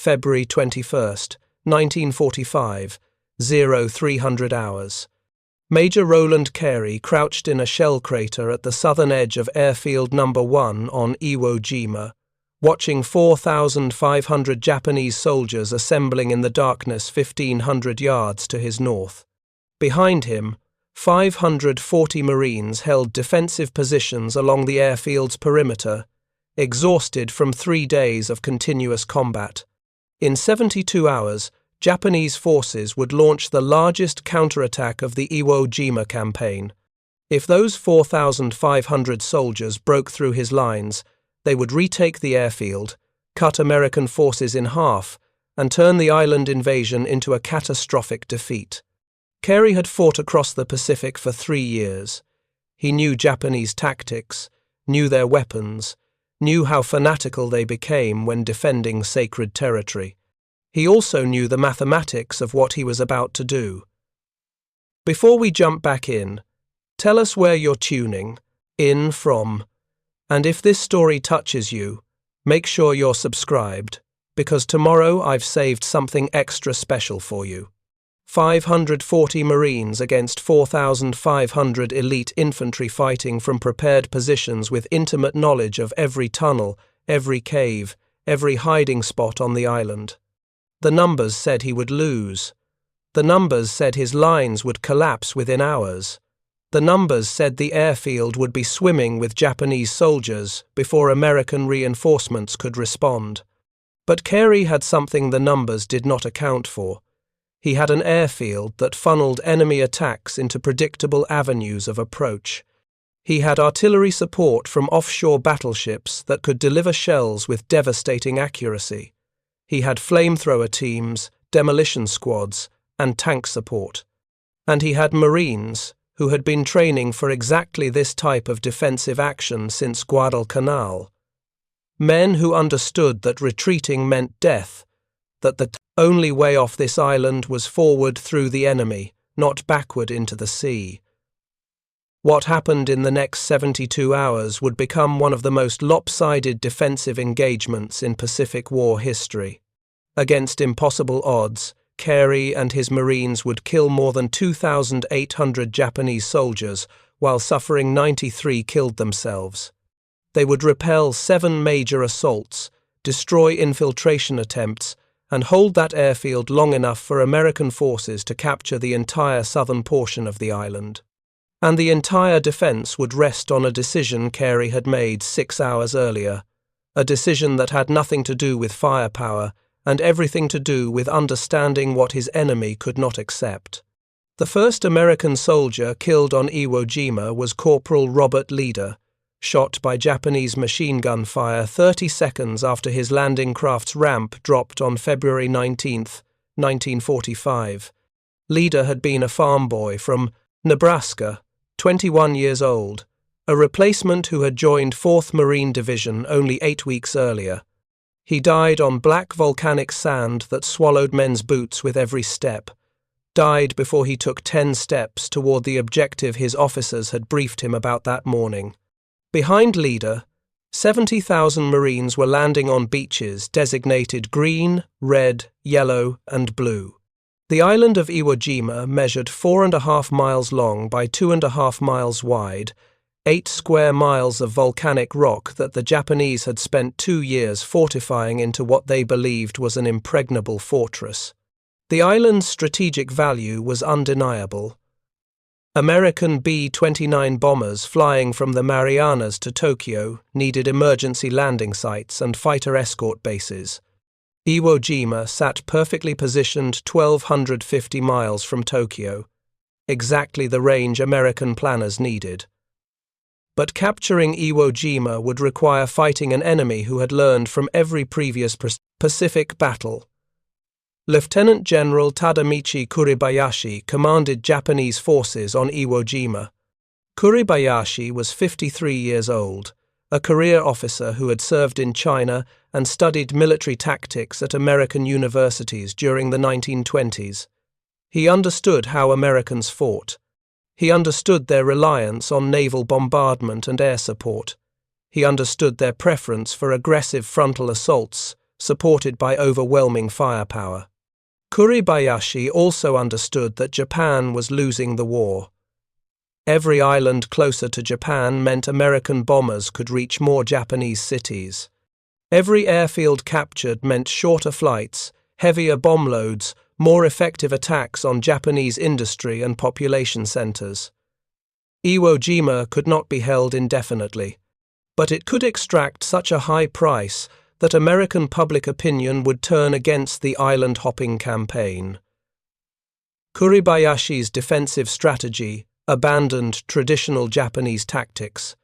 February 21st, 1945, 0300 hours. Major Roland Carey crouched in a shell crater at the southern edge of Airfield Number One on Iwo Jima, watching 4,500 Japanese soldiers assembling in the darkness 1,500 yards to his north. Behind him, 540 Marines held defensive positions along the airfield's perimeter, exhausted from 3 days of continuous combat. In 72 hours, Japanese forces would launch the largest counterattack of the Iwo Jima campaign. If those 4,500 soldiers broke through his lines, they would retake the airfield, cut American forces in half, and turn the island invasion into a catastrophic defeat. Carey had fought across the Pacific for 3 years. He knew Japanese tactics, knew their weapons, knew how fanatical they became when defending sacred territory. He also knew the mathematics of what he was about to do. Before we jump back in, tell us where you're tuning in from, and if this story touches you, make sure you're subscribed, because tomorrow I've saved something extra special for you. 540 Marines against 4,500 elite infantry fighting from prepared positions with intimate knowledge of every tunnel, every cave, every hiding spot on the island. The numbers said he would lose. The numbers said his lines would collapse within hours. The numbers said the airfield would be swimming with Japanese soldiers before American reinforcements could respond. But Carey had something the numbers did not account for. He had an airfield that funneled enemy attacks into predictable avenues of approach. He had artillery support from offshore battleships that could deliver shells with devastating accuracy. He had flamethrower teams, demolition squads, and tank support. And he had Marines who had been training for exactly this type of defensive action since Guadalcanal. Men who understood that retreating meant death, that the only way off this island was forward through the enemy, not backward into the sea. What happened in the next 72 hours would become one of the most lopsided defensive engagements in Pacific War history. Against impossible odds, Carey and his Marines would kill more than 2,800 Japanese soldiers, while suffering 93 killed themselves. They would repel 7 major assaults, destroy infiltration attempts, and hold that airfield long enough for American forces to capture the entire southern portion of the island. And the entire defense would rest on a decision Carey had made 6 hours earlier, a decision that had nothing to do with firepower and everything to do with understanding what his enemy could not accept. The first American soldier killed on Iwo Jima was Corporal Robert Leader, shot by Japanese machine gun fire 30 seconds after his landing craft's ramp dropped on February 19, 1945. Leader had been a farm boy from Nebraska, 21 years old, a replacement who had joined 4th Marine Division only 8 weeks earlier. He died on black volcanic sand that swallowed men's boots with every step, died before he took 10 steps toward the objective his officers had briefed him about that morning. Behind Leader, 70,000 Marines were landing on beaches designated green, red, yellow, and blue. The island of Iwo Jima measured 4.5 miles long by 2.5 miles wide, 8 square miles of volcanic rock that the Japanese had spent 2 years fortifying into what they believed was an impregnable fortress. The island's strategic value was undeniable. American B-29 bombers flying from the Marianas to Tokyo needed emergency landing sites and fighter escort bases. Iwo Jima sat perfectly positioned 1,250 miles from Tokyo, exactly the range American planners needed. But capturing Iwo Jima would require fighting an enemy who had learned from every previous Pacific battle. Lieutenant General Tadamichi Kuribayashi commanded Japanese forces on Iwo Jima. Kuribayashi was 53 years old, a career officer who had served in China and studied military tactics at American universities during the 1920s. He understood how Americans fought. He understood their reliance on naval bombardment and air support. He understood their preference for aggressive frontal assaults, supported by overwhelming firepower. Kuribayashi also understood that Japan was losing the war. Every island closer to Japan meant American bombers could reach more Japanese cities. Every airfield captured meant shorter flights, heavier bomb loads, more effective attacks on Japanese industry and population centers. Iwo Jima could not be held indefinitely, but it could extract such a high price that American public opinion would turn against the island-hopping campaign. Kuribayashi's defensive strategy abandoned traditional Japanese tactics.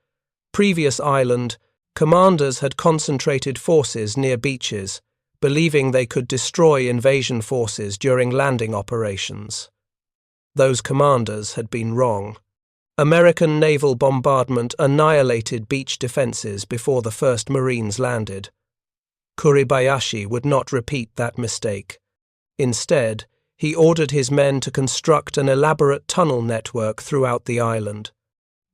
Previous island commanders had concentrated forces near beaches, believing they could destroy invasion forces during landing operations. Those commanders had been wrong. American naval bombardment annihilated beach defenses before the first Marines landed. Kuribayashi would not repeat that mistake. Instead, he ordered his men to construct an elaborate tunnel network throughout the island.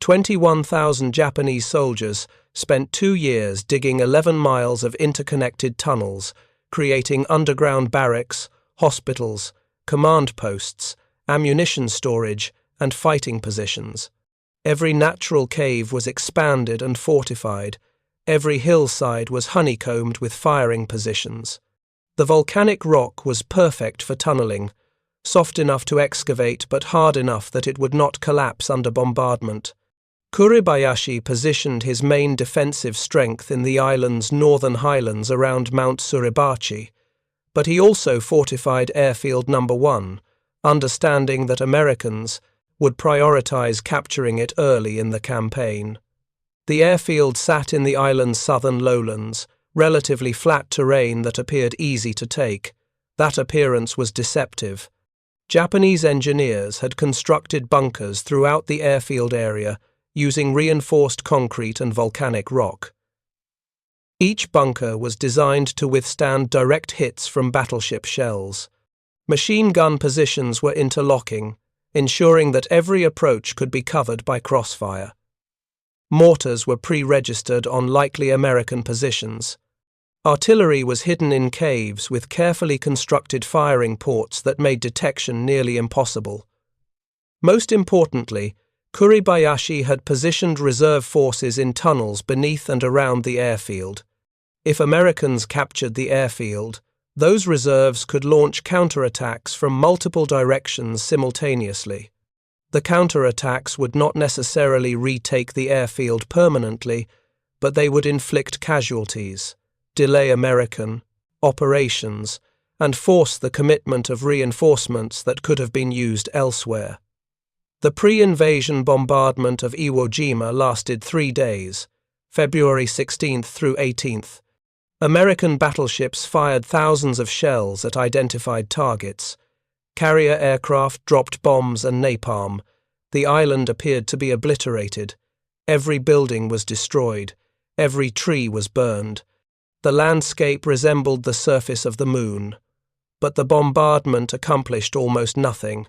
21,000 Japanese soldiers spent 2 years digging 11 miles of interconnected tunnels, creating underground barracks, hospitals, command posts, ammunition storage, and fighting positions. Every natural cave was expanded and fortified. Every hillside was honeycombed with firing positions. The volcanic rock was perfect for tunneling, soft enough to excavate but hard enough that it would not collapse under bombardment. Kuribayashi positioned his main defensive strength in the island's northern highlands around Mount Suribachi, but he also fortified Airfield Number One, understanding that Americans would prioritize capturing it early in the campaign. The airfield sat in the island's southern lowlands, relatively flat terrain that appeared easy to take. That appearance was deceptive. Japanese engineers had constructed bunkers throughout the airfield area using reinforced concrete and volcanic rock. Each bunker was designed to withstand direct hits from battleship shells. Machine gun positions were interlocking, ensuring that every approach could be covered by crossfire. Mortars were pre-registered on likely American positions. Artillery was hidden in caves with carefully constructed firing ports that made detection nearly impossible. Most importantly, Kuribayashi had positioned reserve forces in tunnels beneath and around the airfield. If Americans captured the airfield, those reserves could launch counterattacks from multiple directions simultaneously. The counterattacks would not necessarily retake the airfield permanently, but they would inflict casualties, delay American operations, and force the commitment of reinforcements that could have been used elsewhere. The pre-invasion bombardment of Iwo Jima lasted 3 days, February 16th through 18th. American battleships fired thousands of shells at identified targets. Carrier aircraft dropped bombs and napalm. The island appeared to be obliterated. Every building was destroyed. Every tree was burned. The landscape resembled the surface of the moon. But the bombardment accomplished almost nothing.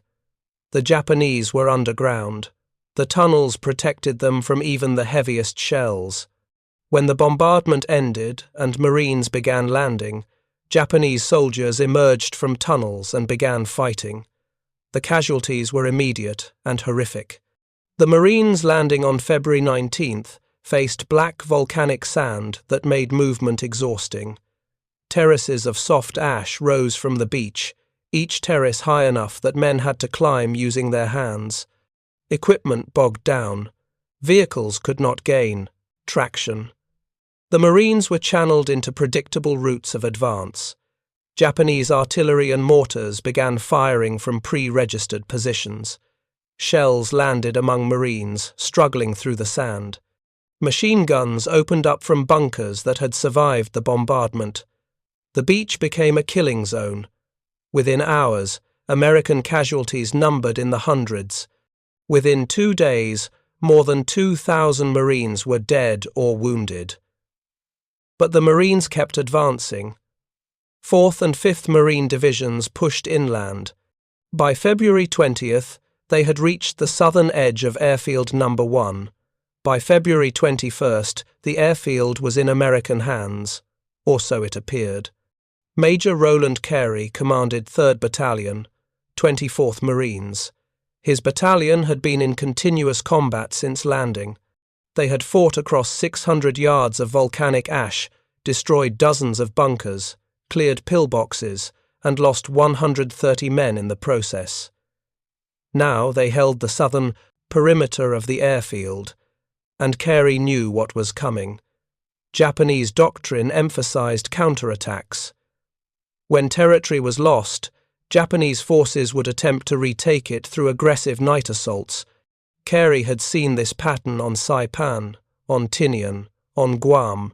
The Japanese were underground. The tunnels protected them from even the heaviest shells. When the bombardment ended and Marines began landing, Japanese soldiers emerged from tunnels and began fighting. The casualties were immediate and horrific. The Marines landing on February 19th faced black volcanic sand that made movement exhausting. Terraces of soft ash rose from the beach, each terrace high enough that men had to climb using their hands. Equipment bogged down. Vehicles could not gain traction. The Marines were channeled into predictable routes of advance. Japanese artillery and mortars began firing from pre-registered positions. Shells landed among Marines, struggling through the sand. Machine guns opened up from bunkers that had survived the bombardment. The beach became a killing zone. Within hours, American casualties numbered in the hundreds. Within 2 days, more than 2,000 Marines were dead or wounded. But the Marines kept advancing. 4th and 5th Marine Divisions pushed inland. By February 20th, they had reached the southern edge of Airfield Number One. By February 21st, the airfield was in American hands, or so it appeared. Major Roland Carey commanded 3rd Battalion, 24th Marines. His battalion had been in continuous combat since landing. They had fought across 600 yards of volcanic ash, destroyed dozens of bunkers, cleared pillboxes, and lost 130 men in the process. Now they held the southern perimeter of the airfield, and Carey knew what was coming. Japanese doctrine emphasized counterattacks. When territory was lost, Japanese forces would attempt to retake it through aggressive night assaults. Carey had seen this pattern on Saipan, on Tinian, on Guam.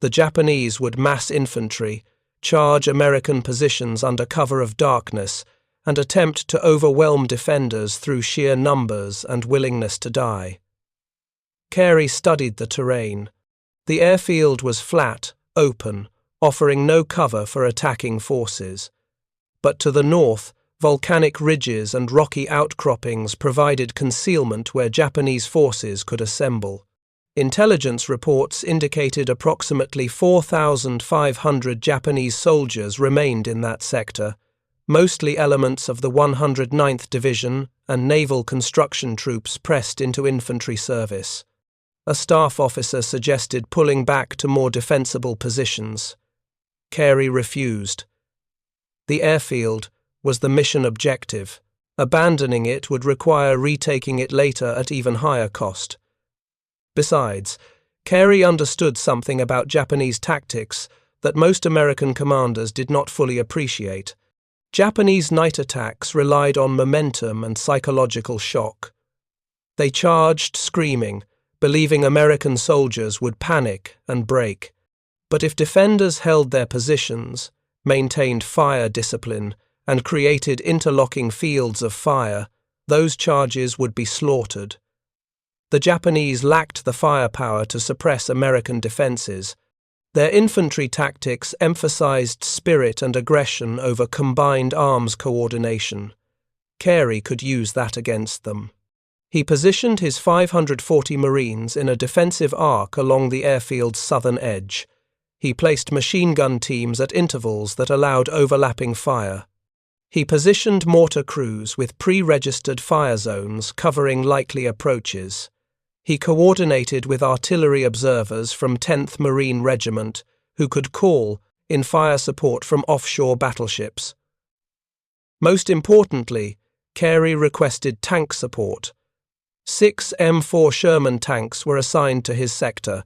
The Japanese would mass infantry, charge American positions under cover of darkness, and attempt to overwhelm defenders through sheer numbers and willingness to die. Carey studied the terrain. The airfield was flat, open, offering no cover for attacking forces. But to the north, volcanic ridges and rocky outcroppings provided concealment where Japanese forces could assemble. Intelligence reports indicated approximately 4,500 Japanese soldiers remained in that sector, mostly elements of the 109th Division and naval construction troops pressed into infantry service. A staff officer suggested pulling back to more defensible positions. Carey refused. The airfield was the mission objective. Abandoning it would require retaking it later at even higher cost. Besides, Carey understood something about Japanese tactics that most American commanders did not fully appreciate. Japanese night attacks relied on momentum and psychological shock. They charged screaming, believing American soldiers would panic and break. But if defenders held their positions, maintained fire discipline, and created interlocking fields of fire, those charges would be slaughtered. The Japanese lacked the firepower to suppress American defenses. Their infantry tactics emphasized spirit and aggression over combined arms coordination. Carey could use that against them. He positioned his 540 Marines in a defensive arc along the airfield's southern edge. He placed machine gun teams at intervals that allowed overlapping fire. He positioned mortar crews with pre-registered fire zones covering likely approaches. He coordinated with artillery observers from 10th Marine Regiment, who could call in fire support from offshore battleships. Most importantly, Carey requested tank support. 6 M4 Sherman tanks were assigned to his sector.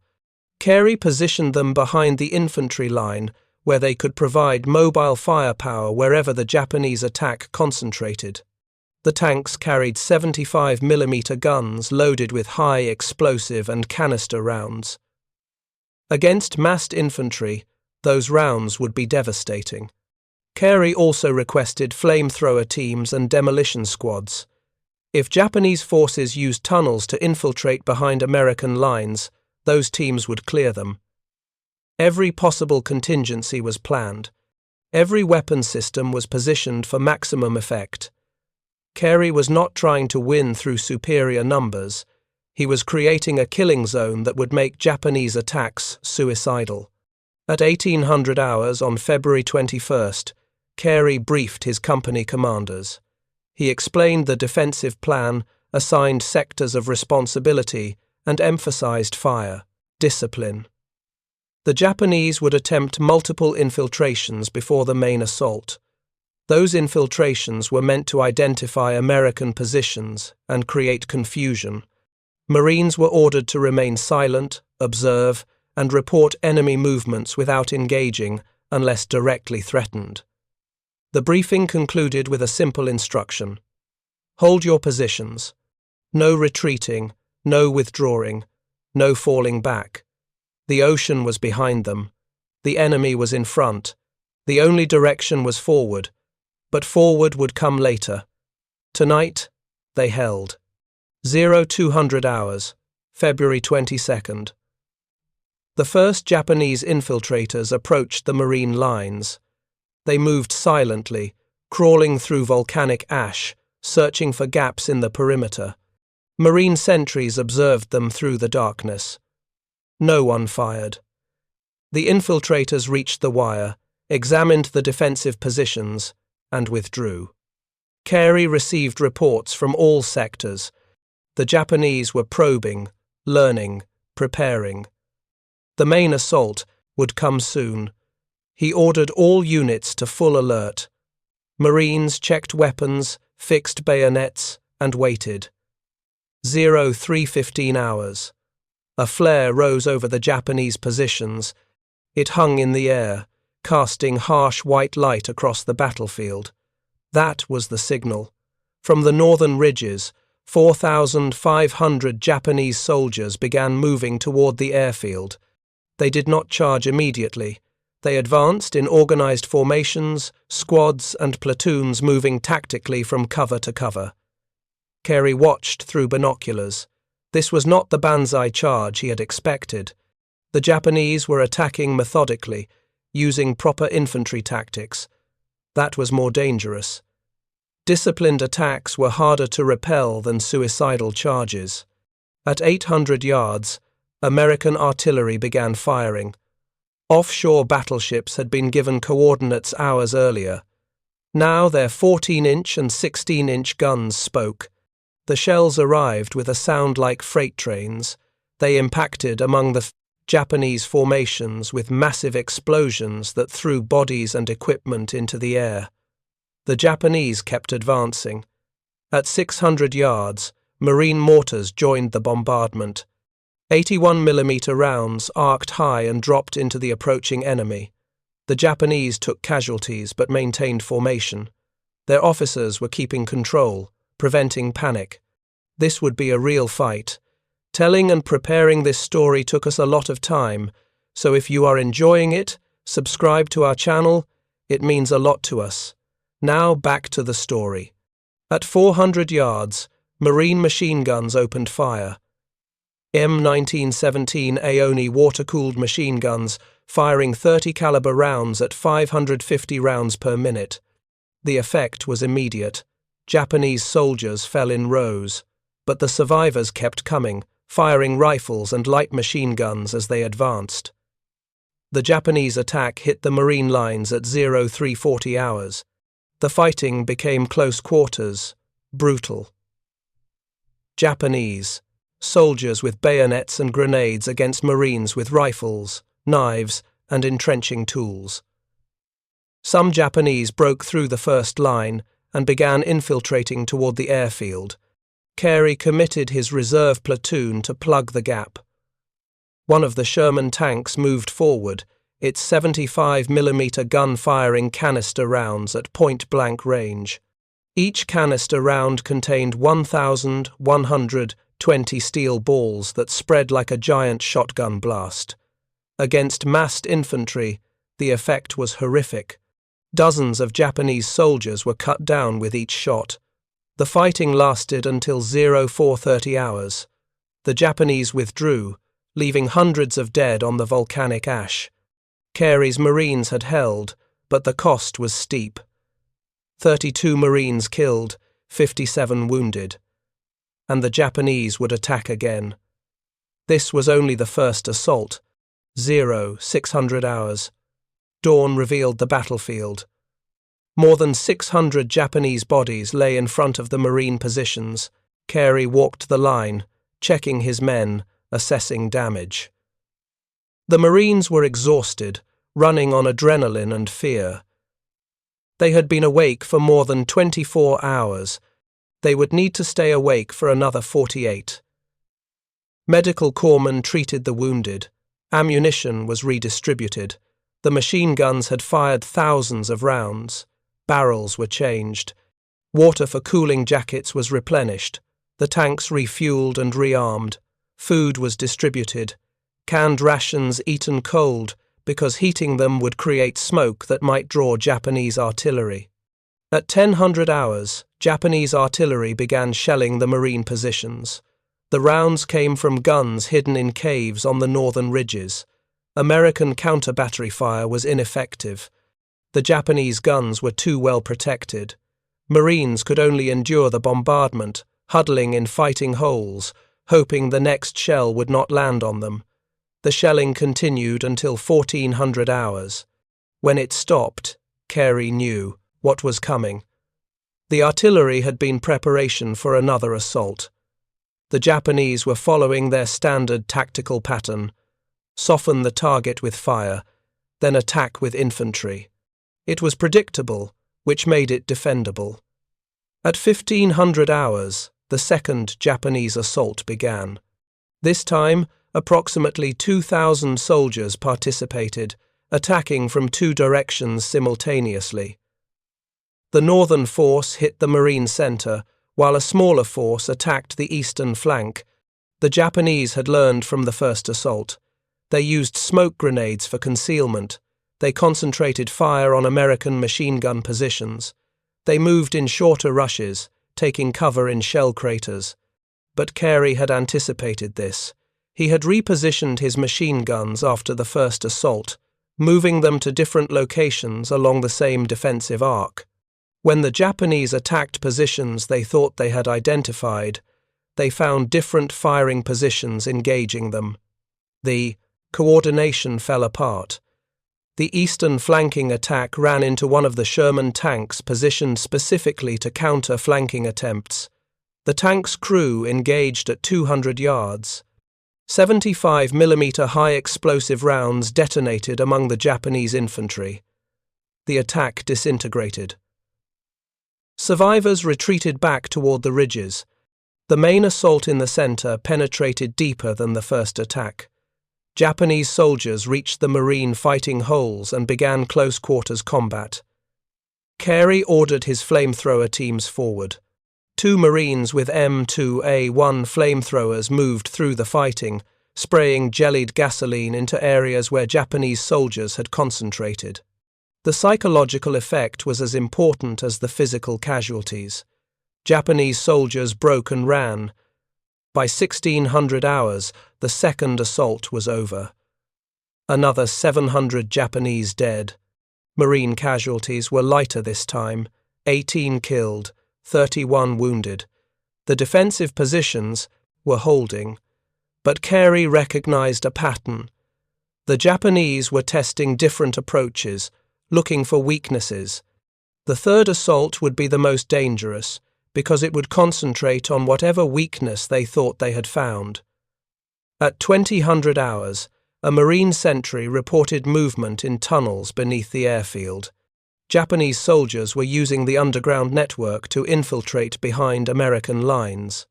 Carey positioned them behind the infantry line, where they could provide mobile firepower wherever the Japanese attack concentrated. The tanks carried 75mm guns loaded with high explosive and canister rounds. Against massed infantry, those rounds would be devastating. Carey also requested flamethrower teams and demolition squads. If Japanese forces used tunnels to infiltrate behind American lines, those teams would clear them. Every possible contingency was planned. Every weapon system was positioned for maximum effect. Carey was not trying to win through superior numbers. He was creating a killing zone that would make Japanese attacks suicidal. At 1800 hours on February 21st, Carey briefed his company commanders. He explained the defensive plan, assigned sectors of responsibility, and emphasized fire, discipline. The Japanese would attempt multiple infiltrations before the main assault. Those infiltrations were meant to identify American positions and create confusion. Marines were ordered to remain silent, observe, and report enemy movements without engaging unless directly threatened. The briefing concluded with a simple instruction. Hold your positions. No retreating, no withdrawing, no falling back. The ocean was behind them. The enemy was in front. The only direction was forward, but forward would come later. Tonight, they held. 0200 hours, February 22nd. The first Japanese infiltrators approached the Marine lines. They moved silently, crawling through volcanic ash, searching for gaps in the perimeter. Marine sentries observed them through the darkness. No one fired. The infiltrators reached the wire, examined the defensive positions, and withdrew. Carey received reports from all sectors. The Japanese were probing, learning, preparing. The main assault would come soon. He ordered all units to full alert. Marines checked weapons, fixed bayonets, and waited. 03:15 hours. A flare rose over the Japanese positions. It hung in the air, casting harsh white light across the battlefield. That was the signal. From the northern ridges, 4,500 Japanese soldiers began moving toward the airfield. They did not charge immediately. They advanced in organized formations, squads and platoons moving tactically from cover to cover. Carey watched through binoculars. This was not the banzai charge he had expected. The Japanese were attacking methodically, using proper infantry tactics. That was more dangerous. Disciplined attacks were harder to repel than suicidal charges. At 800 yards, American artillery began firing. Offshore battleships had been given coordinates hours earlier. Now their 14-inch and 16-inch guns spoke. The shells arrived with a sound like freight trains. They impacted among the Japanese formations with massive explosions that threw bodies and equipment into the air. The Japanese kept advancing. At 600 yards, Marine mortars joined the bombardment. 81mm rounds arced high and dropped into the approaching enemy. The Japanese took casualties but maintained formation. Their officers were keeping control, preventing panic. This would be a real fight. Telling and preparing this story took us a lot of time, so if you are enjoying it, subscribe to our channel. It means a lot to us. Now back to the story. At 400 yards, Marine machine guns opened fire. M1917 Aoni water-cooled machine guns firing 30 caliber rounds at 550 rounds per minute. The effect was immediate. Japanese soldiers fell in rows, but the survivors kept coming, firing rifles and light machine guns as they advanced. The Japanese attack hit the Marine lines at 03:40 hours. The fighting became close quarters, brutal. Japanese soldiers with bayonets and grenades against Marines with rifles, knives, and entrenching tools. Some Japanese broke through the first line and began infiltrating toward the airfield. Carey committed his reserve platoon to plug the gap. One of the Sherman tanks moved forward, its 75mm gun firing canister rounds at point-blank range. Each canister round contained 1,120 steel balls that spread like a giant shotgun blast. Against massed infantry, the effect was horrific. Dozens of Japanese soldiers were cut down with each shot. The fighting lasted until 04:30 hours. The Japanese withdrew, leaving hundreds of dead on the volcanic ash. Carey's Marines had held, but the cost was steep. 32 Marines killed, 57 wounded. And the Japanese would attack again. This was only the first assault. 0600 hours. Dawn revealed the battlefield. More than 600 Japanese bodies lay in front of the Marine positions. Carey walked the line, checking his men, assessing damage. The Marines were exhausted, running on adrenaline and fear. They had been awake for more than 24 hours. They would need to stay awake for another 48. Medical corpsmen treated the wounded. Ammunition was redistributed. The machine guns had fired thousands of rounds. Barrels were changed. Water for cooling jackets was replenished. The tanks refueled and rearmed. Food was distributed. Canned rations eaten cold, because heating them would create smoke that might draw Japanese artillery. At 1000 hours, Japanese artillery began shelling the Marine positions. The rounds came from guns hidden in caves on the northern ridges. American counter-battery fire was ineffective. The Japanese guns were too well protected. Marines could only endure the bombardment, huddling in fighting holes, hoping the next shell would not land on them. The shelling continued until 1400 hours. When it stopped, Carey knew what was coming. The artillery had been preparation for another assault. The Japanese were following their standard tactical pattern: soften the target with fire, then attack with infantry. It was predictable, which made it defendable. At 1500 hours, the second Japanese assault began. This time, approximately 2,000 soldiers participated, attacking from two directions simultaneously. The northern force hit the Marine center, while a smaller force attacked the eastern flank. The Japanese had learned from the first assault. They used smoke grenades for concealment. They concentrated fire on American machine gun positions. They moved in shorter rushes, taking cover in shell craters. But Carey had anticipated this. He had repositioned his machine guns after the first assault, moving them to different locations along the same defensive arc. When the Japanese attacked positions they thought they had identified, they found different firing positions engaging them. The coordination fell apart. The eastern flanking attack ran into one of the Sherman tanks positioned specifically to counter flanking attempts. The tank's crew engaged at 200 yards. 75mm high explosive rounds detonated among the Japanese infantry. The attack disintegrated. Survivors retreated back toward the ridges. The main assault in the center penetrated deeper than the first attack. Japanese soldiers reached the Marine fighting holes and began close-quarters combat. Carey ordered his flamethrower teams forward. 2 Marines with M2A1 flamethrowers moved through the fighting, spraying jellied gasoline into areas where Japanese soldiers had concentrated. The psychological effect was as important as the physical casualties. Japanese soldiers broke and ran. By 1600 hours, the second assault was over. Another 700 Japanese dead. Marine casualties were lighter this time, 18 killed, 31 wounded. The defensive positions were holding, but Carey recognized a pattern. The Japanese were testing different approaches, looking for weaknesses. The third assault would be the most dangerous, because it would concentrate on whatever weakness they thought they had found. At 2000 hours, a Marine sentry reported movement in tunnels beneath the airfield. Japanese soldiers were using the underground network to infiltrate behind American lines.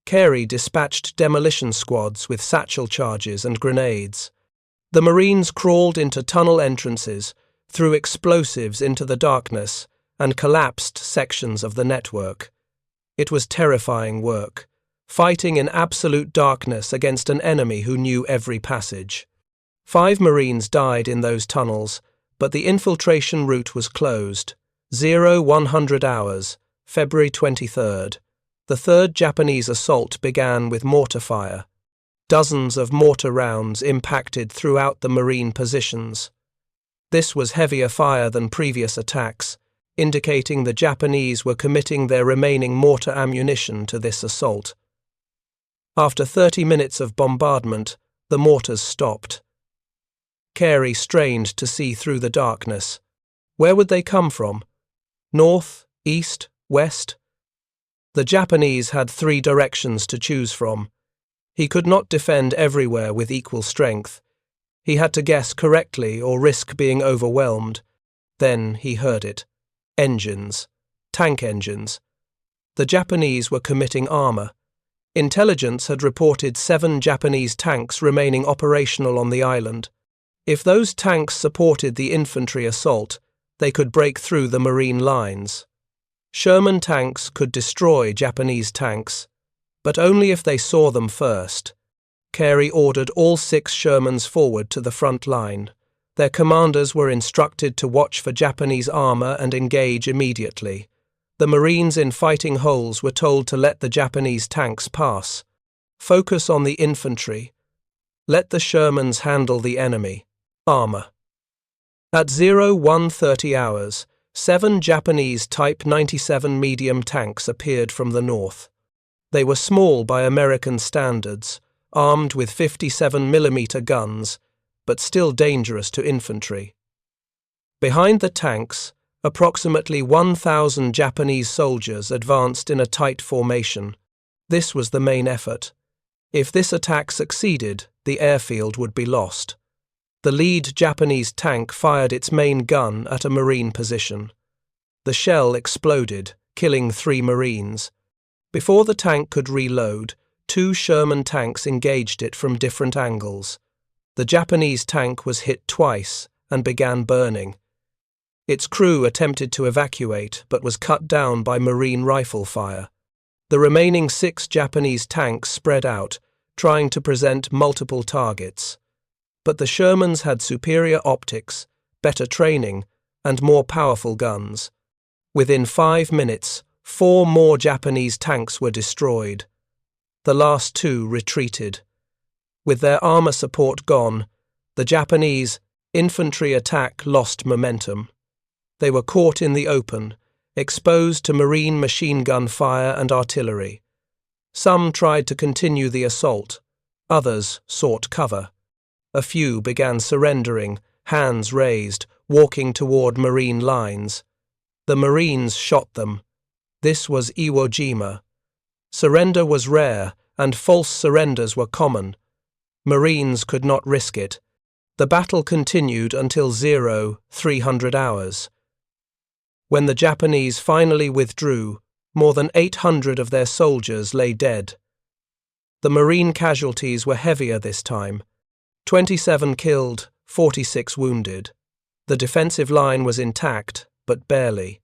Carey dispatched demolition squads with satchel charges and grenades. The Marines crawled into tunnel entrances, threw explosives into the darkness, and collapsed sections of the network. It was terrifying work, fighting in absolute darkness against an enemy who knew every passage. 5 Marines died in those tunnels, but the infiltration route was closed. 0100 hours, February 23rd. The third Japanese assault began with mortar fire. Dozens of mortar rounds impacted throughout the Marine positions. This was heavier fire than previous attacks, indicating the Japanese were committing their remaining mortar ammunition to this assault. After 30 minutes of bombardment, the mortars stopped. Carey strained to see through the darkness. Where would they come from? North, east, west? The Japanese had 3 directions to choose from. He could not defend everywhere with equal strength. He had to guess correctly or risk being overwhelmed. Then he heard it. Engines. Tank engines. The Japanese were committing armor. Intelligence had reported 7 Japanese tanks remaining operational on the island. If those tanks supported the infantry assault, they could break through the Marine lines. Sherman tanks could destroy Japanese tanks, but only if they saw them first. Carey ordered all 6 Shermans forward to the front line. Their commanders were instructed to watch for Japanese armor and engage immediately. The Marines in fighting holes were told to let the Japanese tanks pass. Focus on the infantry. Let the Shermans handle the enemy. Armor. At 0130 hours, 7 Japanese Type 97 medium tanks appeared from the north. They were small by American standards, armed with 57mm guns, but still dangerous to infantry. Behind the tanks, approximately 1,000 Japanese soldiers advanced in a tight formation. This was the main effort. If this attack succeeded, the airfield would be lost. The lead Japanese tank fired its main gun at a Marine position. The shell exploded, killing 3 Marines. Before the tank could reload, 2 Sherman tanks engaged it from different angles. The Japanese tank was hit twice and began burning. Its crew attempted to evacuate but was cut down by Marine rifle fire. The remaining 6 Japanese tanks spread out, trying to present multiple targets. But the Shermans had superior optics, better training, and more powerful guns. Within 5 minutes, 4 more Japanese tanks were destroyed. The last 2 retreated. With their armor support gone, the Japanese infantry attack lost momentum. They were caught in the open, exposed to Marine machine gun fire and artillery. Some tried to continue the assault. Others sought cover. A few began surrendering, hands raised, walking toward Marine lines. The Marines shot them. This was Iwo Jima. Surrender was rare, and false surrenders were common. Marines could not risk it. The battle continued until 300 hours. When the Japanese finally withdrew, more than 800 of their soldiers lay dead. The Marine casualties were heavier this time. 27 killed, 46 wounded. The defensive line was intact, but barely.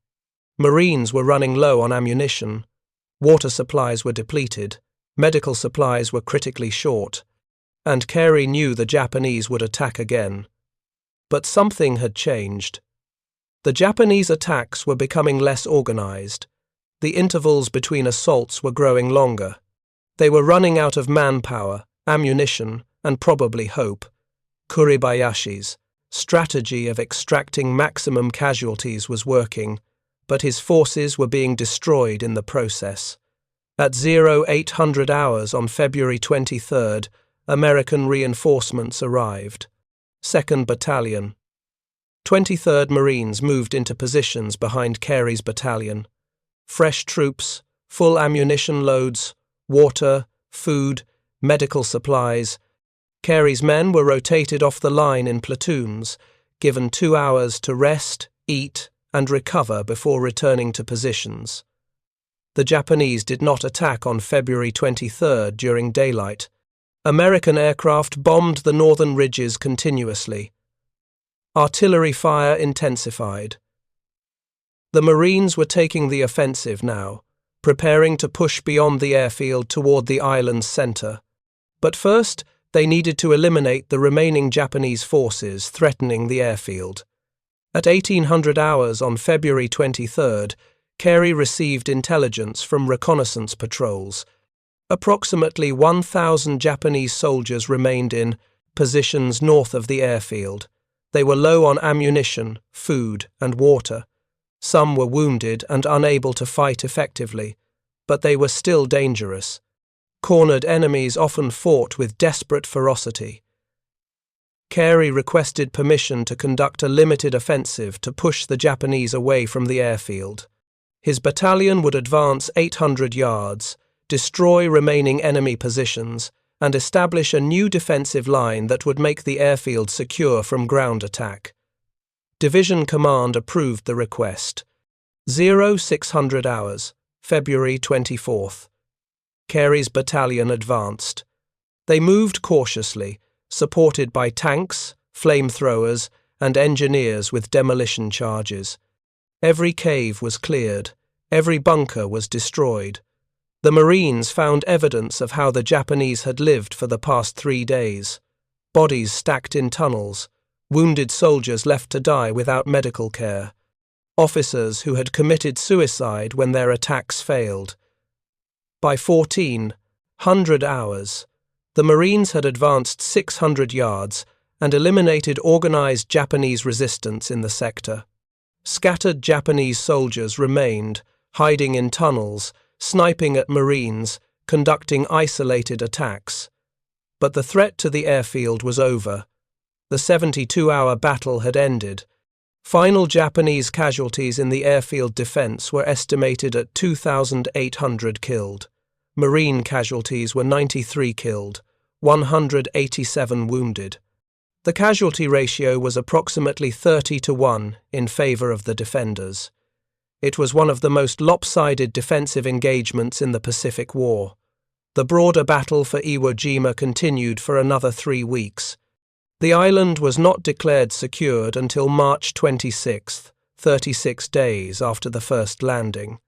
Marines were running low on ammunition. Water supplies were depleted. Medical supplies were critically short. And Carey knew the Japanese would attack again. But something had changed. The Japanese attacks were becoming less organized. The intervals between assaults were growing longer. They were running out of manpower, ammunition, and probably hope. Kuribayashi's strategy of extracting maximum casualties was working, but his forces were being destroyed in the process. At 0800 hours on February 23rd, American reinforcements arrived. 2nd Battalion. 23rd Marines moved into positions behind Carey's battalion. Fresh troops, full ammunition loads, water, food, medical supplies. Carey's men were rotated off the line in platoons, given 2 hours to rest, eat, and recover before returning to positions. The Japanese did not attack on February 23rd during daylight. American aircraft bombed the northern ridges continuously. Artillery fire intensified. The Marines were taking the offensive now, preparing to push beyond the airfield toward the island's center. But first, they needed to eliminate the remaining Japanese forces threatening the airfield. At 1800 hours on February 23rd, Carey received intelligence from reconnaissance patrols. Approximately 1,000 Japanese soldiers remained in positions north of the airfield. They were low on ammunition, food, and water. Some were wounded and unable to fight effectively, but they were still dangerous. Cornered enemies often fought with desperate ferocity. Carey requested permission to conduct a limited offensive to push the Japanese away from the airfield. His battalion would advance 800 yards, destroy remaining enemy positions, and establish a new defensive line that would make the airfield secure from ground attack. Division Command approved the request. 0600 hours, February 24th. Carey's battalion advanced. They moved cautiously, supported by tanks, flamethrowers, and engineers with demolition charges. Every cave was cleared. Every bunker was destroyed. The Marines found evidence of how the Japanese had lived for the past 3 days. Bodies stacked in tunnels, wounded soldiers left to die without medical care, officers who had committed suicide when their attacks failed. By 1400 hours, the Marines had advanced 600 yards and eliminated organized Japanese resistance in the sector. Scattered Japanese soldiers remained, hiding in tunnels, sniping at Marines, conducting isolated attacks. But the threat to the airfield was over. The 72-hour battle had ended. Final Japanese casualties in the airfield defense were estimated at 2,800 killed. Marine casualties were 93 killed, 187 wounded. The casualty ratio was approximately 30-1 in favor of the defenders. It was one of the most lopsided defensive engagements in the Pacific War. The broader battle for Iwo Jima continued for another 3 weeks. The island was not declared secured until March 26, 36 days after the first landing.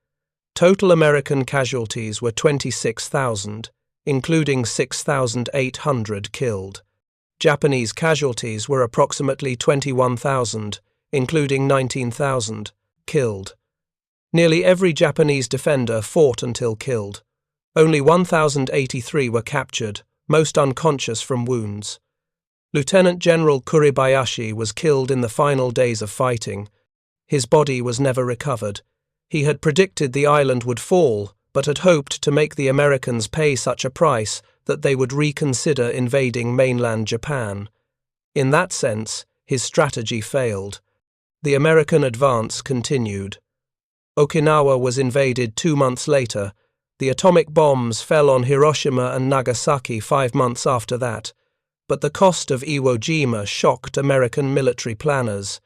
Total American casualties were 26,000, including 6,800 killed. Japanese casualties were approximately 21,000, including 19,000 killed. Nearly every Japanese defender fought until killed. Only 1,083 were captured, most unconscious from wounds. Lieutenant General Kuribayashi was killed in the final days of fighting. His body was never recovered. He had predicted the island would fall, but had hoped to make the Americans pay such a price that they would reconsider invading mainland Japan. In that sense, his strategy failed. The American advance continued. Okinawa was invaded 2 months later. The atomic bombs fell on Hiroshima and Nagasaki 5 months after that. But the cost of Iwo Jima shocked American military planners.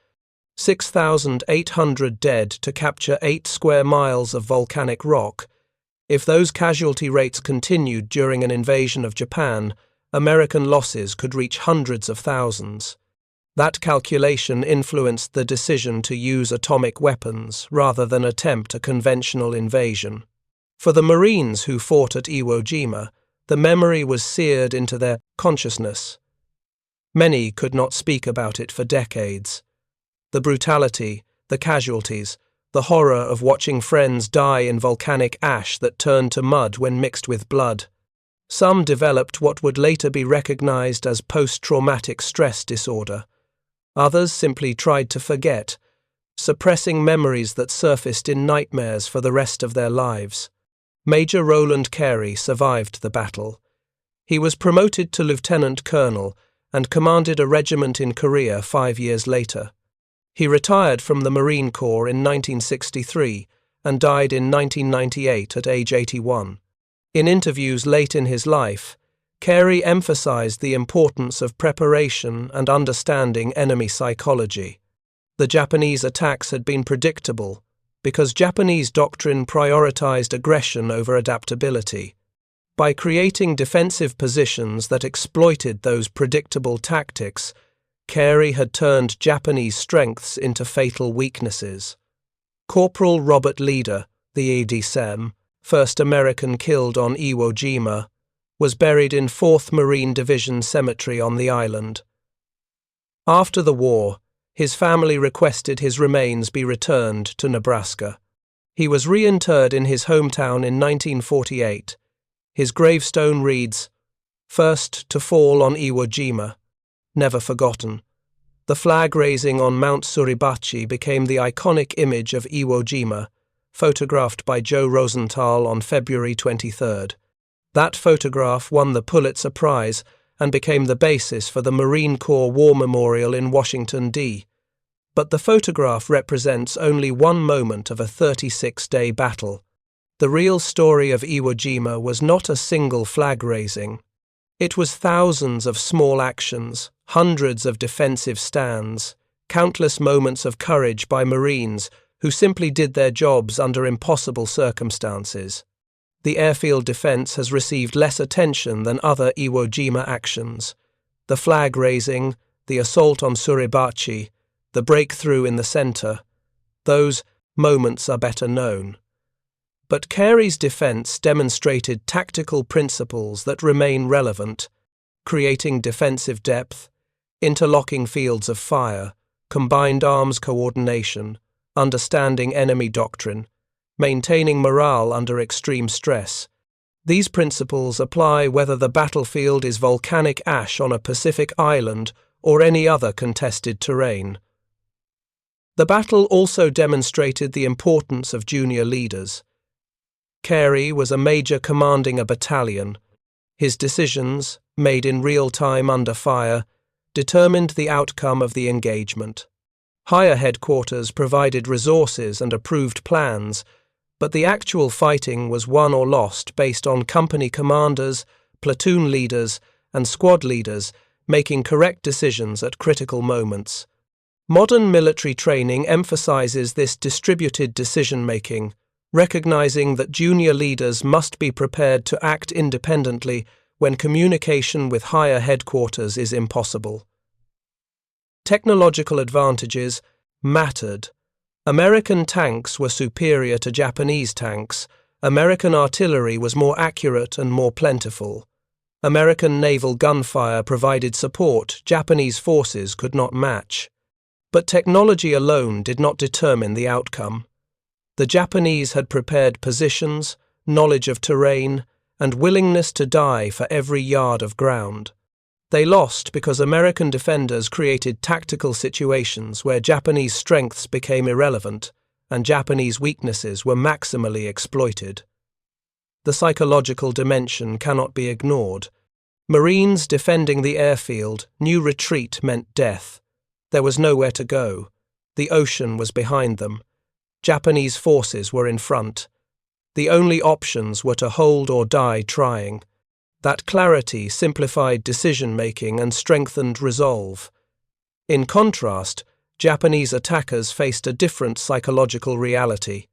6,800 dead to capture 8 square miles of volcanic rock. If those casualty rates continued during an invasion of Japan, American losses could reach hundreds of thousands. That calculation influenced the decision to use atomic weapons rather than attempt a conventional invasion. For the Marines who fought at Iwo Jima, the memory was seared into their consciousness. Many could not speak about it for decades. The brutality, the casualties, the horror of watching friends die in volcanic ash that turned to mud when mixed with blood. Some developed what would later be recognized as post-traumatic stress disorder. Others simply tried to forget, suppressing memories that surfaced in nightmares for the rest of their lives. Major Roland Carey survived the battle. He was promoted to lieutenant colonel and commanded a regiment in Korea 5 years later. He retired from the Marine Corps in 1963 and died in 1998 at age 81. In interviews late in his life, Carey emphasized the importance of preparation and understanding enemy psychology. The Japanese attacks had been predictable because Japanese doctrine prioritized aggression over adaptability. By creating defensive positions that exploited those predictable tactics, Carey had turned Japanese strengths into fatal weaknesses. Corporal Robert Leader, the ADSEM, first American killed on Iwo Jima, was buried in 4th Marine Division Cemetery on the island. After the war, his family requested his remains be returned to Nebraska. He was reinterred in his hometown in 1948. His gravestone reads, "First to fall on Iwo Jima, never forgotten." The flag raising on Mount Suribachi became the iconic image of Iwo Jima, photographed by Joe Rosenthal on February 23rd. That photograph won the Pulitzer Prize and became the basis for the Marine Corps War Memorial in Washington, D.C. But the photograph represents only one moment of a 36-day battle. The real story of Iwo Jima was not a single flag raising. It was thousands of small actions, hundreds of defensive stands, countless moments of courage by Marines who simply did their jobs under impossible circumstances. The airfield defense has received less attention than other Iwo Jima actions. The flag raising, the assault on Suribachi, the breakthrough in the center, those moments are better known. But Carey's defense demonstrated tactical principles that remain relevant, creating defensive depth, interlocking fields of fire, combined arms coordination, understanding enemy doctrine, maintaining morale under extreme stress. These principles apply whether the battlefield is volcanic ash on a Pacific island or any other contested terrain. The battle also demonstrated the importance of junior leaders. Carey was a major commanding a battalion. His decisions, made in real time under fire, determined the outcome of the engagement. Higher headquarters provided resources and approved plans, but the actual fighting was won or lost based on company commanders, platoon leaders, and squad leaders making correct decisions at critical moments. Modern military training emphasizes this distributed decision-making, recognizing that junior leaders must be prepared to act independently when communication with higher headquarters is impossible. Technological advantages mattered. American tanks were superior to Japanese tanks. American artillery was more accurate and more plentiful. American naval gunfire provided support Japanese forces could not match. But technology alone did not determine the outcome. The Japanese had prepared positions, knowledge of terrain, and willingness to die for every yard of ground. They lost because American defenders created tactical situations where Japanese strengths became irrelevant and Japanese weaknesses were maximally exploited. The psychological dimension cannot be ignored. Marines defending the airfield knew retreat meant death. There was nowhere to go. The ocean was behind them. Japanese forces were in front. The only options were to hold or die trying. That clarity simplified decision-making and strengthened resolve. In contrast, Japanese attackers faced a different psychological reality.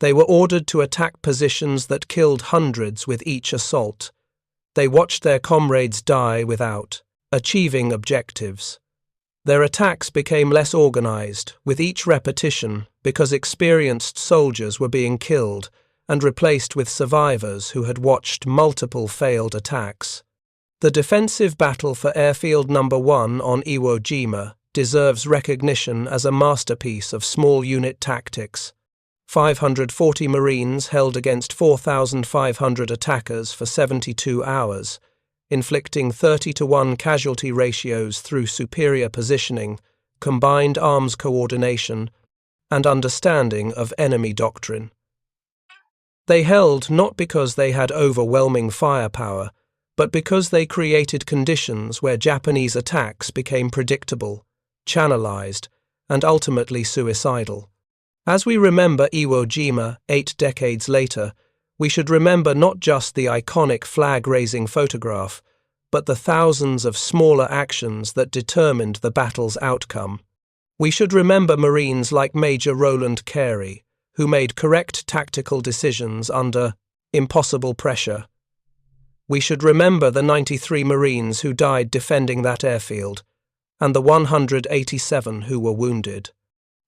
They were ordered to attack positions that killed hundreds with each assault. They watched their comrades die without achieving objectives. Their attacks became less organized with each repetition because experienced soldiers were being killed and replaced with survivors who had watched multiple failed attacks. The defensive battle for Airfield Number One on Iwo Jima deserves recognition as a masterpiece of small unit tactics. 540 Marines held against 4,500 attackers for 72 hours, inflicting 30-to-1 casualty ratios through superior positioning, combined arms coordination, and understanding of enemy doctrine. They held not because they had overwhelming firepower, but because they created conditions where Japanese attacks became predictable, channelized, and ultimately suicidal. As we remember Iwo Jima 8 decades later, we should remember not just the iconic flag-raising photograph, but the thousands of smaller actions that determined the battle's outcome. We should remember Marines like Major Roland Carey, who made correct tactical decisions under impossible pressure. We should remember the 93 Marines who died defending that airfield, and the 187 who were wounded.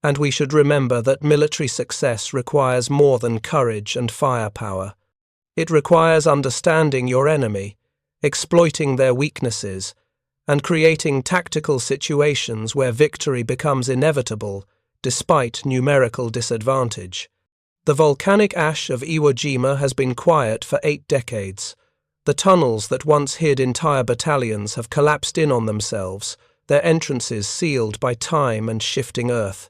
And we should remember that military success requires more than courage and firepower. It requires understanding your enemy, exploiting their weaknesses, and creating tactical situations where victory becomes inevitable despite numerical disadvantage. The volcanic ash of Iwo Jima has been quiet for 8 decades. The tunnels that once hid entire battalions have collapsed in on themselves, their entrances sealed by time and shifting earth.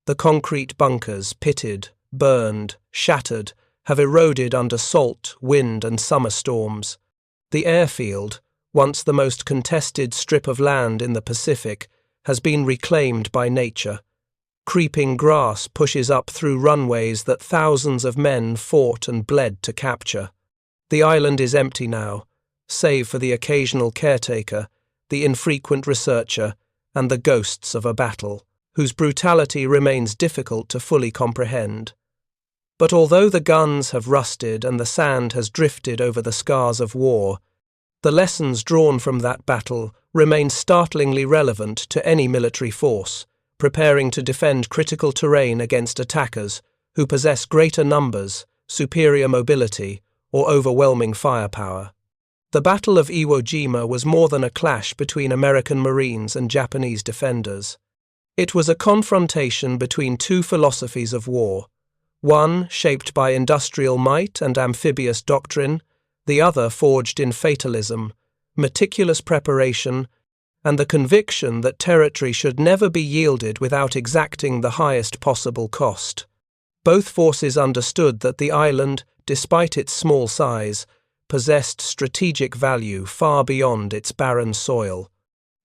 The concrete bunkers, pitted, burned, shattered, have eroded under salt, wind, and summer storms. The airfield, once the most contested strip of land in the Pacific, has been reclaimed by nature. Creeping grass pushes up through runways that thousands of men fought and bled to capture. The island is empty now, save for the occasional caretaker, the infrequent researcher, and the ghosts of a battle, whose brutality remains difficult to fully comprehend. But although the guns have rusted and the sand has drifted over the scars of war, the lessons drawn from that battle remain startlingly relevant to any military force, preparing to defend critical terrain against attackers who possess greater numbers, superior mobility, or overwhelming firepower. The Battle of Iwo Jima was more than a clash between American Marines and Japanese defenders. It was a confrontation between two philosophies of war, one shaped by industrial might and amphibious doctrine, the other forged in fatalism, meticulous preparation, and the conviction that territory should never be yielded without exacting the highest possible cost. Both forces understood that the island, despite its small size, possessed strategic value far beyond its barren soil.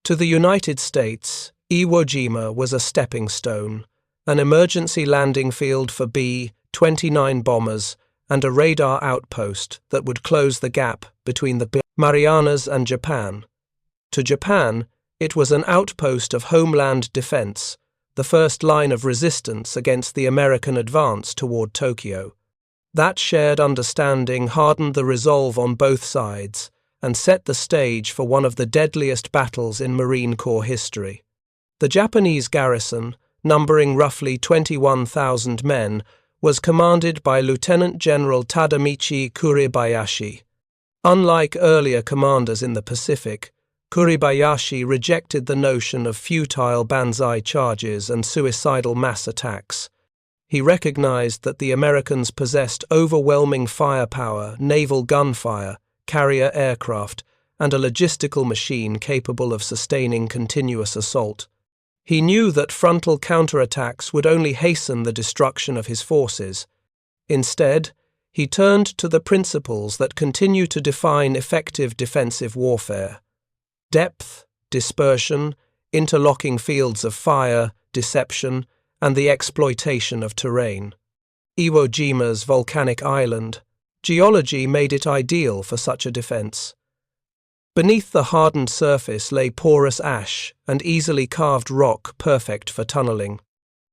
To the United States, Iwo Jima was a stepping stone, an emergency landing field for B-29 bombers and a radar outpost that would close the gap between the Marianas and Japan. To Japan, it was an outpost of homeland defense, the first line of resistance against the American advance toward Tokyo. That shared understanding hardened the resolve on both sides and set the stage for one of the deadliest battles in Marine Corps history. The Japanese garrison, numbering roughly 21,000 men, was commanded by Lieutenant General Tadamichi Kuribayashi. Unlike earlier commanders in the Pacific, Kuribayashi rejected the notion of futile banzai charges and suicidal mass attacks. He recognized that the Americans possessed overwhelming firepower, naval gunfire, carrier aircraft, and a logistical machine capable of sustaining continuous assault. He knew that frontal counterattacks would only hasten the destruction of his forces. Instead, he turned to the principles that continue to define effective defensive warfare: depth, dispersion, interlocking fields of fire, deception, and the exploitation of terrain. Iwo Jima's volcanic island, geology made it ideal for such a defense. Beneath the hardened surface lay porous ash and easily carved rock perfect for tunneling.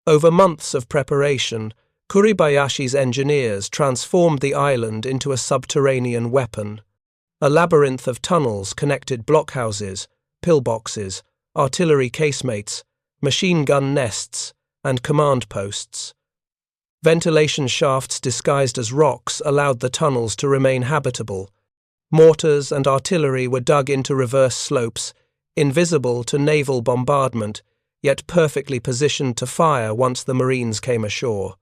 Over months of preparation, Kuribayashi's engineers transformed the island into a subterranean weapon. A labyrinth of tunnels connected blockhouses, pillboxes, artillery casemates, machine gun nests, and command posts. Ventilation shafts disguised as rocks allowed the tunnels to remain habitable. Mortars and artillery were dug into reverse slopes, invisible to naval bombardment, yet perfectly positioned to fire once the Marines came ashore.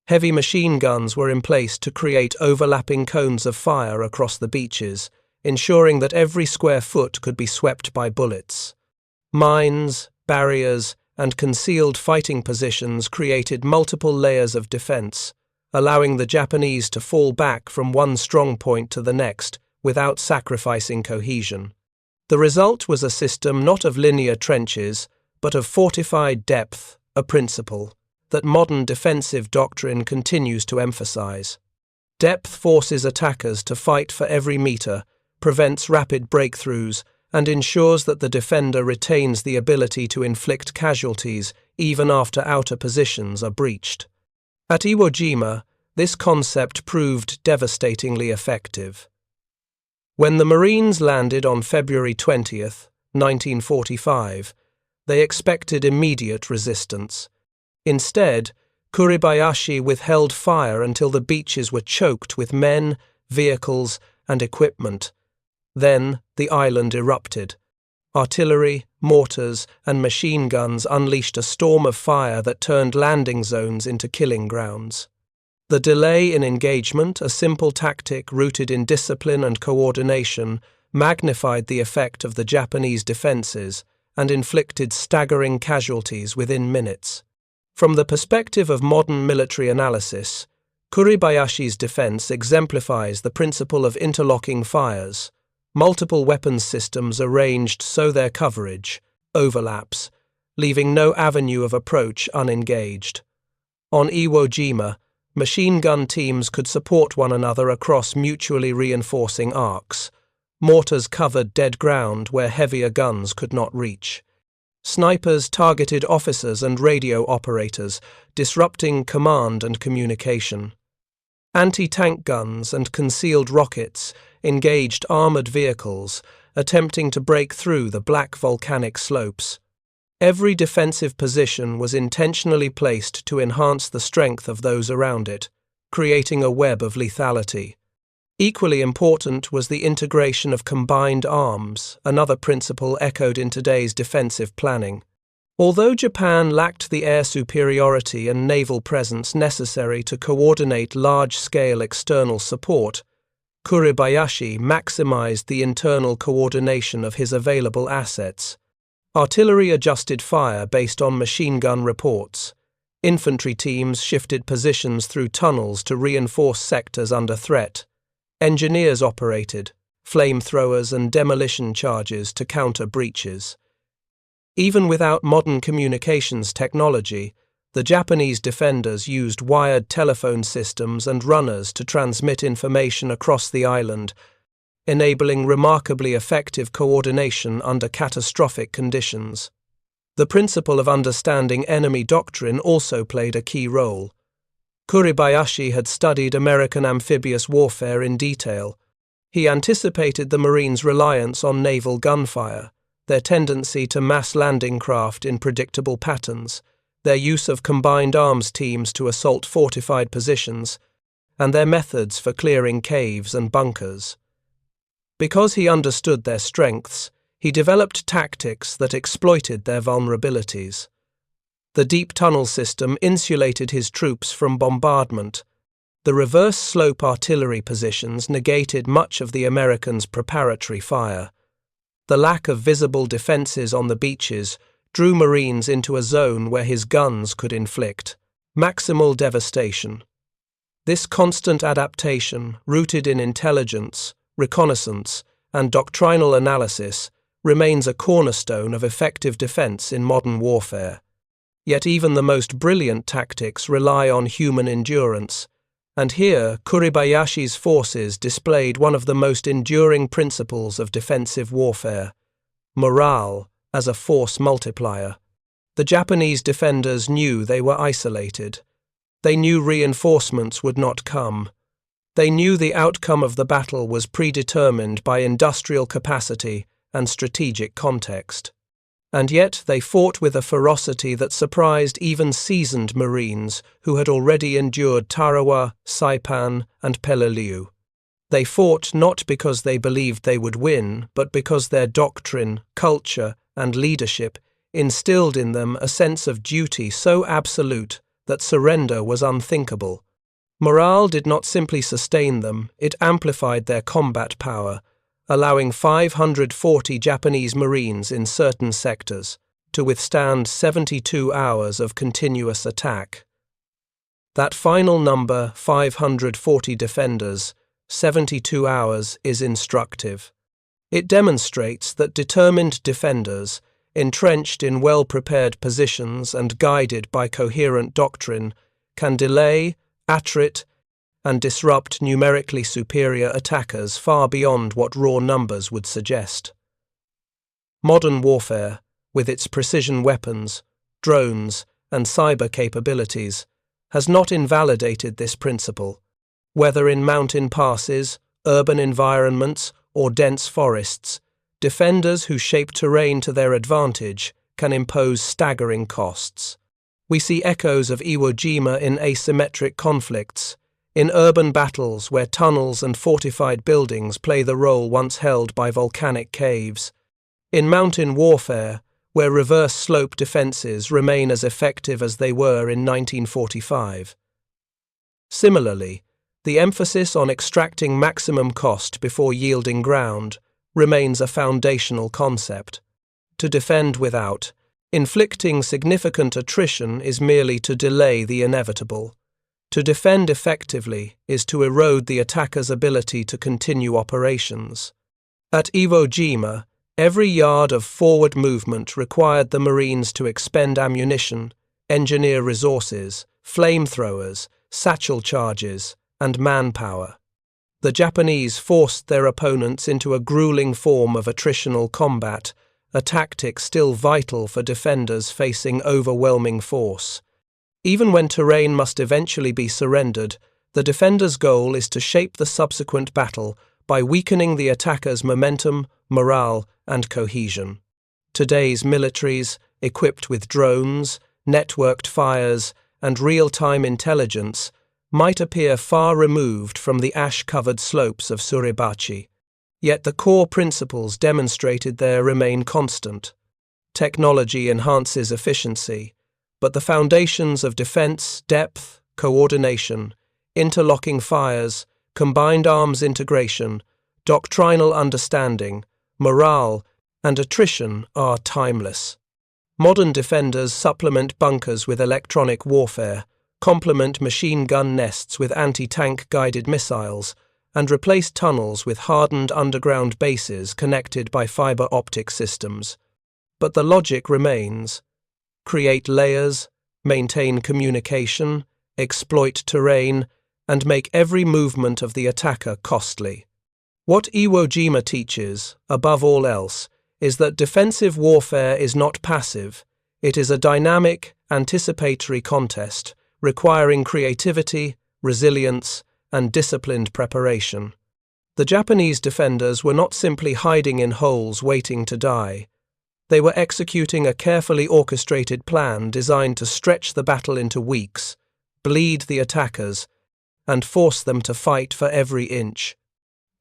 Heavy machine guns were in place to create overlapping cones of fire across the beaches, ensuring that every square foot could be swept by bullets. Mines, barriers, and concealed fighting positions created multiple layers of defense, allowing the Japanese to fall back from one strong point to the next without sacrificing cohesion. The result was a system not of linear trenches, but of fortified depth, a principle that modern defensive doctrine continues to emphasize. Depth forces attackers to fight for every meter, prevents rapid breakthroughs, and ensures that the defender retains the ability to inflict casualties even after outer positions are breached. At Iwo Jima, this concept proved devastatingly effective. When the Marines landed on February 20th, 1945, they expected immediate resistance. Instead, Kuribayashi withheld fire until the beaches were choked with men, vehicles, and equipment. Then the island erupted. Artillery, mortars, and machine guns unleashed a storm of fire that turned landing zones into killing grounds. The delay in engagement, a simple tactic rooted in discipline and coordination, magnified the effect of the Japanese defenses and inflicted staggering casualties within minutes. From the perspective of modern military analysis, Kuribayashi's defense exemplifies the principle of interlocking fires, multiple weapons systems arranged so their coverage overlaps, leaving no avenue of approach unengaged. On Iwo Jima, machine gun teams could support one another across mutually reinforcing arcs. Mortars covered dead ground where heavier guns could not reach. Snipers targeted officers and radio operators, disrupting command and communication. Anti-tank guns and concealed rockets engaged armored vehicles, attempting to break through the black volcanic slopes. Every defensive position was intentionally placed to enhance the strength of those around it, creating a web of lethality. Equally important was the integration of combined arms, another principle echoed in today's defensive planning. Although Japan lacked the air superiority and naval presence necessary to coordinate large-scale external support, Kuribayashi maximized the internal coordination of his available assets. Artillery adjusted fire based on machine gun reports. Infantry teams shifted positions through tunnels to reinforce sectors under threat. Engineers operated flamethrowers and demolition charges to counter breaches. Even without modern communications technology, the Japanese defenders used wired telephone systems and runners to transmit information across the island, enabling remarkably effective coordination under catastrophic conditions. The principle of understanding enemy doctrine also played a key role. Kuribayashi had studied American amphibious warfare in detail. He anticipated the Marines' reliance on naval gunfire, their tendency to mass landing craft in predictable patterns, their use of combined arms teams to assault fortified positions, and their methods for clearing caves and bunkers. Because he understood their strengths, he developed tactics that exploited their vulnerabilities. The deep tunnel system insulated his troops from bombardment. The reverse-slope artillery positions negated much of the Americans' preparatory fire. The lack of visible defenses on the beaches drew Marines into a zone where his guns could inflict maximal devastation. This constant adaptation, rooted in intelligence, reconnaissance, and doctrinal analysis, remains a cornerstone of effective defense in modern warfare. Yet even the most brilliant tactics rely on human endurance, and here Kuribayashi's forces displayed one of the most enduring principles of defensive warfare: morale as a force multiplier. The Japanese defenders knew they were isolated. They knew reinforcements would not come. They knew the outcome of the battle was predetermined by industrial capacity and strategic context. And yet they fought with a ferocity that surprised even seasoned Marines who had already endured Tarawa, Saipan, and Peleliu. They fought not because they believed they would win, but because their doctrine, culture, and leadership instilled in them a sense of duty so absolute that surrender was unthinkable. Morale did not simply sustain them, it amplified their combat power, allowing 540 Japanese Marines in certain sectors to withstand 72 hours of continuous attack. That final number, 540 defenders, 72 hours, is instructive. It demonstrates that determined defenders, entrenched in well-prepared positions and guided by coherent doctrine, can delay, attrit, and disrupt numerically superior attackers far beyond what raw numbers would suggest. Modern warfare, with its precision weapons, drones, and cyber capabilities, has not invalidated this principle. Whether in mountain passes, urban environments, or dense forests, defenders who shape terrain to their advantage can impose staggering costs. We see echoes of Iwo Jima in asymmetric conflicts, in urban battles where tunnels and fortified buildings play the role once held by volcanic caves, in mountain warfare where reverse-slope defences remain as effective as they were in 1945. Similarly, the emphasis on extracting maximum cost before yielding ground remains a foundational concept. To defend without inflicting significant attrition is merely to delay the inevitable. To defend effectively is to erode the attacker's ability to continue operations. At Iwo Jima, every yard of forward movement required the Marines to expend ammunition, engineer resources, flamethrowers, satchel charges, and manpower. The Japanese forced their opponents into a grueling form of attritional combat, a tactic still vital for defenders facing overwhelming force. Even when terrain must eventually be surrendered, the defender's goal is to shape the subsequent battle by weakening the attacker's momentum, morale, and cohesion. Today's militaries, equipped with drones, networked fires, and real-time intelligence, might appear far removed from the ash-covered slopes of Suribachi. Yet the core principles demonstrated there remain constant. Technology enhances efficiency, but the foundations of defense, depth, coordination, interlocking fires, combined arms integration, doctrinal understanding, morale, and attrition are timeless. Modern defenders supplement bunkers with electronic warfare, complement machine gun nests with anti-tank guided missiles, and replace tunnels with hardened underground bases connected by fiber optic systems. But the logic remains. Create layers, maintain communication, exploit terrain, and make every movement of the attacker costly. What Iwo Jima teaches, above all else, is that defensive warfare is not passive. It is a dynamic, anticipatory contest, requiring creativity, resilience, and disciplined preparation. The Japanese defenders were not simply hiding in holes waiting to die. They were executing a carefully orchestrated plan designed to stretch the battle into weeks, bleed the attackers, and force them to fight for every inch.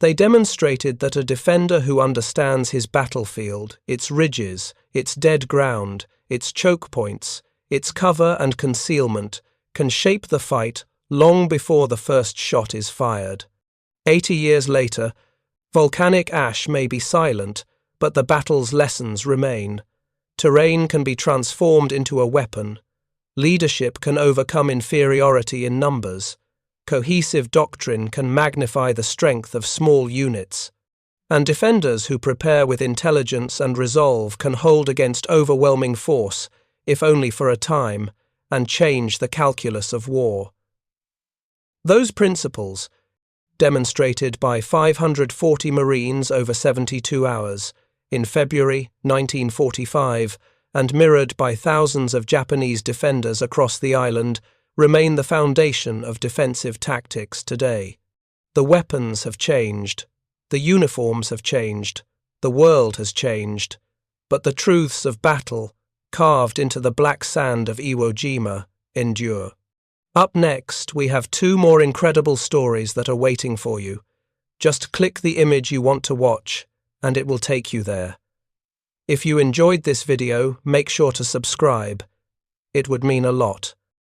They demonstrated that a defender who understands his battlefield, its ridges, its dead ground, its choke points, its cover and concealment, can shape the fight long before the first shot is fired. 80 years later, volcanic ash may be silent, but the battle's lessons remain. Terrain can be transformed into a weapon. Leadership can overcome inferiority in numbers. Cohesive doctrine can magnify the strength of small units. And defenders who prepare with intelligence and resolve can hold against overwhelming force, if only for a time, and change the calculus of war. Those principles, demonstrated by 540 Marines over 72 hours in February 1945 and mirrored by thousands of Japanese defenders across the island, remain the foundation of defensive tactics today. The weapons have changed, the uniforms have changed, the world has changed, but the truths of battle, carved into the black sand of Iwo Jima, endure. Up next, we have 2 more incredible stories that are waiting for you. Just click the image you want to watch, and it will take you there. If you enjoyed this video, make sure to subscribe. It would mean a lot.